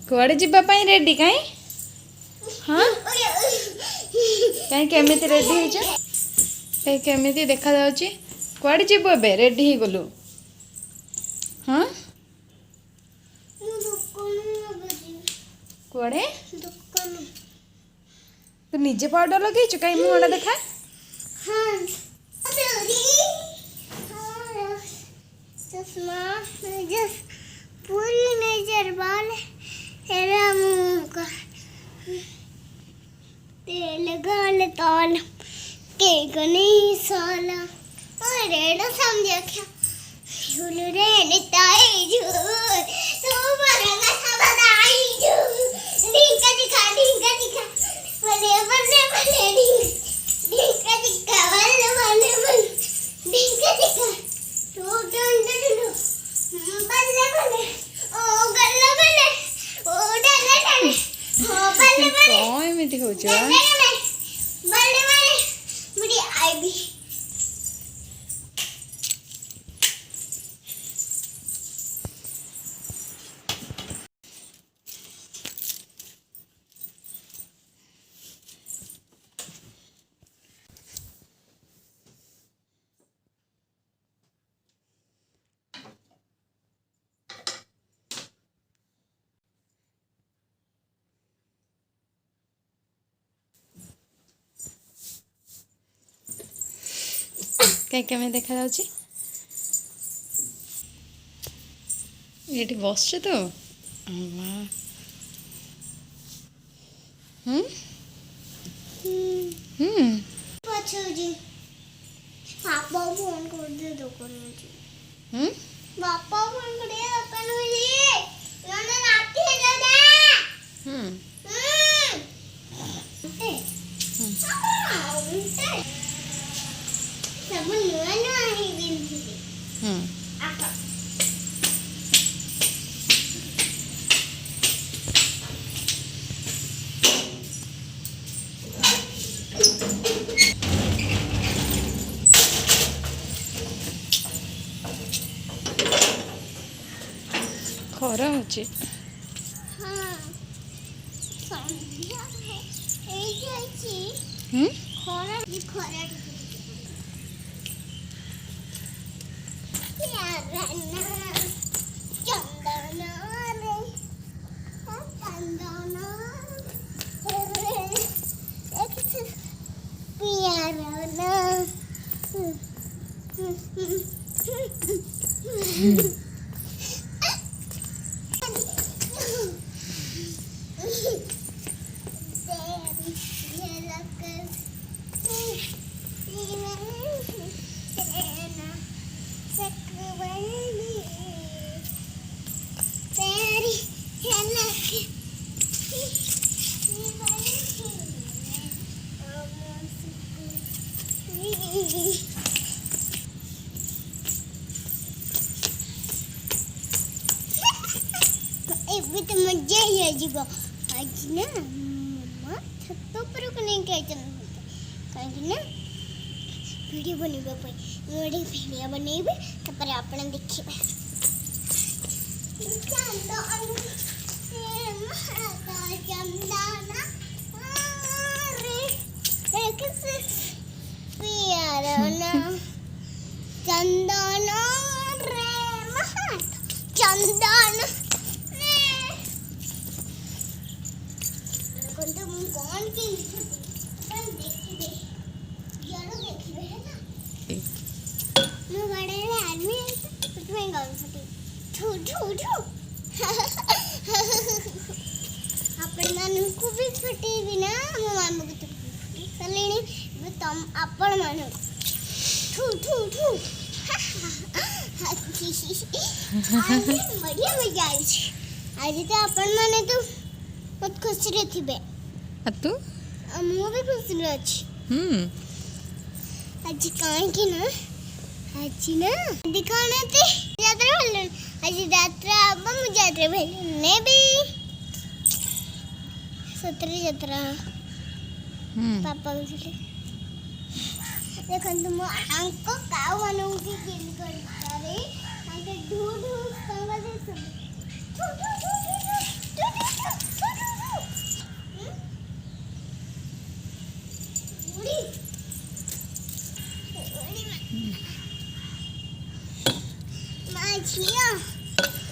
कुआड़े जीवाई ready कहीं हाँ कहीं केमिति रेडी हो कहीं केमिति देखा जाउची कुआड़े जीवु एबे रेडी हो गलु हाँ कुआड़े तू निजे पाउडर लगेचु कहीं मुहटा देखा चश्मा पूरी नजर बाल तेरा मुंह का तेल गाल ताल केक नहीं साला अरे तो समझ क्या झूल रे ताई झूल तू बरंगा सब दाई झूल ढिंका दिखा बले बले बले ढिंका दिखा बले बले बले ढिंका दिखा तू डंड बल्ले बल्ले ओ गल्ले बल्ले ओ डले डले ओ बल्ले बल्ले कौन एमिति हो बल्ले बल्ले मुझे आई भी कहीं केमी देखा जाउची ये बस तो जी पापा फोन कर दे दुकान में पापा फोन कर दे दुकान में जी नन्ना राती है दादा सब नन्ना ही दिन थी आता खरा होची हाँ संध्या है ए जाइची खरा खरा यार ना चंदना रे चंदना रे एक प्यारा ना ଏବେ ତ ମଜା ହେଇଯିବ ଆଜି ନା ମାମା ଛାତ ଉପରକୁ ନେଇକି ଯାଇଛନ୍ତି କାହିଁକି ନା ଭିଡ଼ିଓ ବନେଇବା ପାଇଁ ମୁଁ ଗୋଟେ ଭିଡ଼ିଓ ବନେଇବି ତାପରେ ଆପଣ ଦେଖିବେ चंदन रे महान चंदन तो मुझे कौन की अपन देखिए यारो देखिए है ना मैं बड़े आदमी कुछ में गाल फटी ठू ठू ठू अपन मानू को भी फटी भी ना मो मामू को तो सलेनी वो तुम अपन मानू ठू ठू ठू आज बढ़िया मजा आई आज तो अपन माने तो बहुत खुश रे थिबे अतु मु भी खुश रे अछि आज काहे की ना आज ना दिखाना ते यात्रा भले आज यात्रा अब मु यात्रा भले ने भी सतरी यात्रा पापा बोले देखो तुम अंको काव वालों की किल करता रे आगे ढूंढ ढूंढ संग दे सब झिया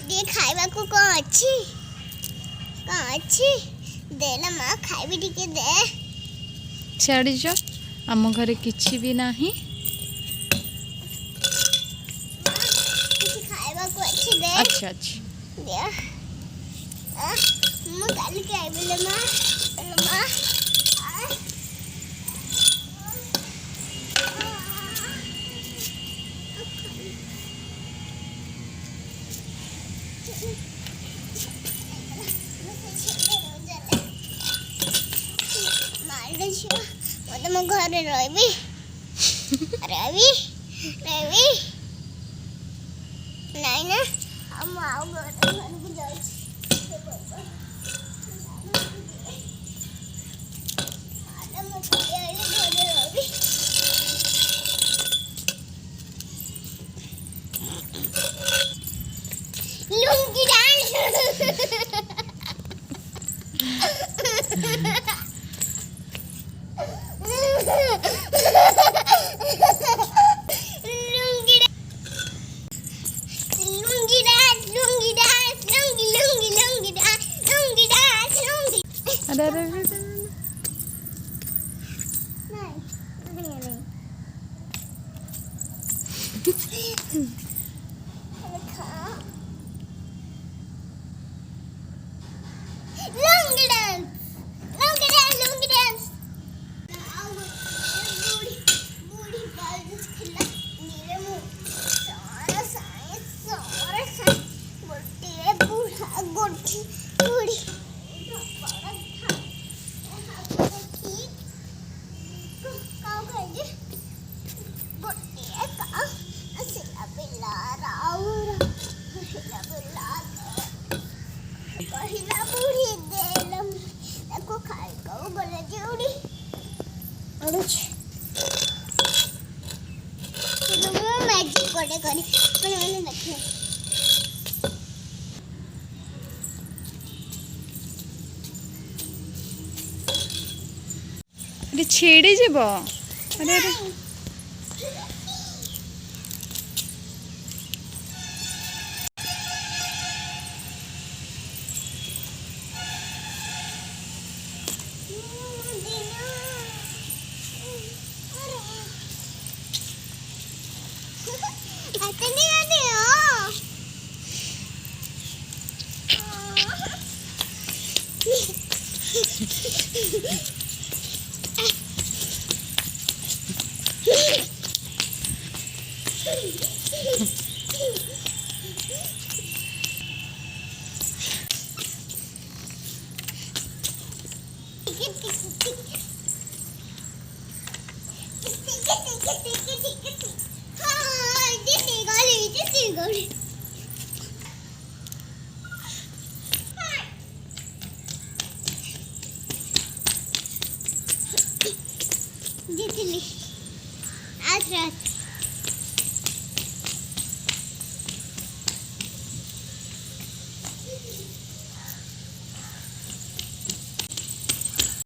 दे खाइबा को कौन अच्छी दे ना माँ खाइबी टिके दे छाड़ी जो आम घरे किछि भी नाही किसी खाइबा को अच्छी दे अच्छा अच्छा दे मु काली के आइबे ले माँ ମୋ ଘରେ ରହିବି ନାଇଁ ନା ଆଉ ମୁଁ ଆଉ ଗୋଟେ ଘରକୁ ଯାଉଛି ମୁଁ ଘରେ ରହିବି ଲୁଙ୍ଗି ଡାନ୍ସ अरे अरे अरे छेड़ी जीव अरे अरे जीतली आज रात